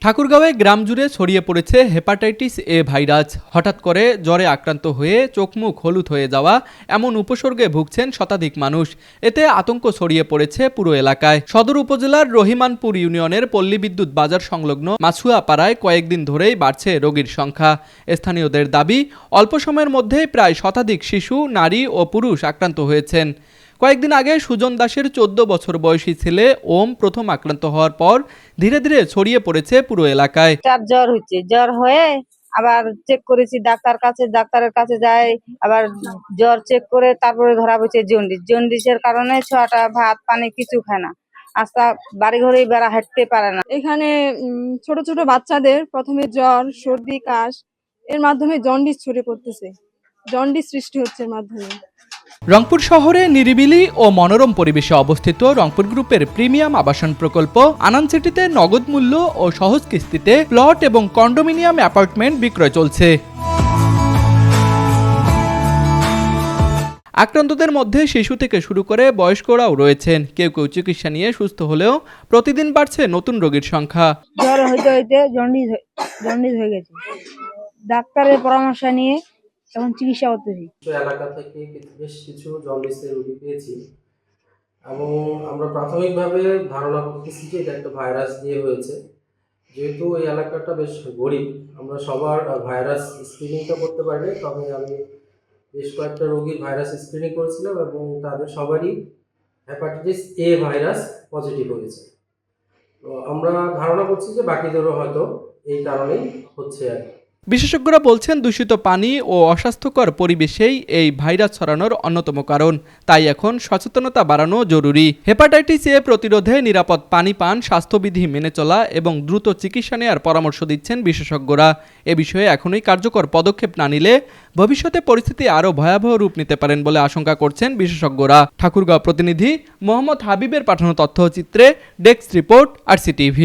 ঠাকুরগাঁওয়ে গ্রাম জুড়ে ছড়িয়ে পড়েছে হেপাটাইটিস এ ভাইরাস। হঠাৎ করে জ্বরে আক্রান্ত হয়ে চোখ মুখ হলুদ হয়ে যাওয়া এমন উপসর্গে ভুগছেন শতাধিক মানুষ। এতে আতঙ্ক ছড়িয়ে পড়েছে পুরো এলাকায়। সদর উপজেলার রহিমানপুর ইউনিয়নের পল্লী বিদ্যুৎ বাজার সংলগ্ন মাছুয়া পাড়ায় কয়েকদিন ধরেই বাড়ছে রোগীর সংখ্যা। স্থানীয়দের দাবি, অল্প সময়ের মধ্যেই প্রায় শতাধিক শিশু, নারী ও পুরুষ আক্রান্ত হয়েছেন। কয়েকদিন আগে সুজন দাসের 14 বছর বয়সী ছেলে ওম প্রথম আক্রান্ত হওয়ার পর ধীরে ধীরে ছড়িয়ে পড়েছে পুরো এলাকায়। তার জ্বর হচ্ছে, জ্বর হয়ে আবার চেক করেছি ডাক্তারের কাছে যাই, আবার জ্বর চেক করে তারপরে ধরা পড়ছে জন্ডিসের কারণে ছোয়াটা ভাত পানি কিছু খায় না, আস্তা বাড়ি ঘরেই বেড়া হাঁটতে পারে না। এখানে ছোট ছোট বাচ্চাদের প্রথমে জ্বর, সর্দি, কাশ এর মাধ্যমে জন্ডিস ছড়িয়ে পড়তেছে। জন্ডিস সৃষ্টি হচ্ছে এর মাধ্যমে। রংপুর শহরে নিরিবিলি ও মনোরম পরিবেশে অবস্থিত রংপুর গ্রুপের প্রিমিয়াম আবাসন প্রকল্প আনান সিটিতে নগদ মূল্য ও সহজ কিস্তিতে প্লট এবং কন্ডোমিনিয়াম অ্যাপার্টমেন্ট বিক্রয় চলছে। আক্রান্তদের মধ্যে শিশু থেকে শুরু করে বয়স্করাও রয়েছেন। কেউ কেউ চিকিৎসা নিয়ে সুস্থ হলেও প্রতিদিন বাড়ছে নতুন রোগীর সংখ্যা। জ্বর হইতে হইতে জন্ডিস হয়ে গেছে, ডাক্তারের পরামর্শ নিয়ে এখন চিকিৎসা করতেছি। এলাকা থেকে বেশ কিছু জন্ডিসের রোগী পেয়েছি এবং আমরা প্রাথমিকভাবে ধারণা করতেছি যে এটা একটা ভাইরাস দিয়ে হয়েছে। যেহেতু এই এলাকাটা বেশ গরিব, আমরা সবার ভাইরাস স্ক্রিনিংটা করতে পারিনি, তবে আমি বেশ কয়েকটা রোগীর ভাইরাস স্ক্রিনিং করেছিলাম এবং তাদের সবারই হেপাটাইটিস এ ভাইরাস পজিটিভ হয়েছে। তো আমরা ধারণা করছি যে বাকিদেরও হয়তো এই কারণেই হচ্ছে আর কি। বিশেষজ্ঞরা বলছেন, দূষিত পানি ও অস্বাস্থ্যকর পরিবেশেই এই ভাইরাস ছড়ানোর অন্যতম কারণ। তাই এখন সচেতনতা বাড়ানো জরুরি। হেপাটাইটিস এ প্রতিরোধে নিরাপদ পানি পান, স্বাস্থ্যবিধি মেনে চলা এবং দ্রুত চিকিৎসা নেওয়ার পরামর্শ দিচ্ছেন বিশেষজ্ঞরা। এ বিষয়ে এখনই কার্যকর পদক্ষেপ না নিলে ভবিষ্যতে পরিস্থিতি আরও ভয়াবহ রূপ নিতে পারেন বলে আশঙ্কা করছেন বিশেষজ্ঞরা। ঠাকুরগাঁও প্রতিনিধি মোহাম্মদ হাবিবের পাঠানো তথ্যচিত্রে ডেস্ক রিপোর্ট, RCTV।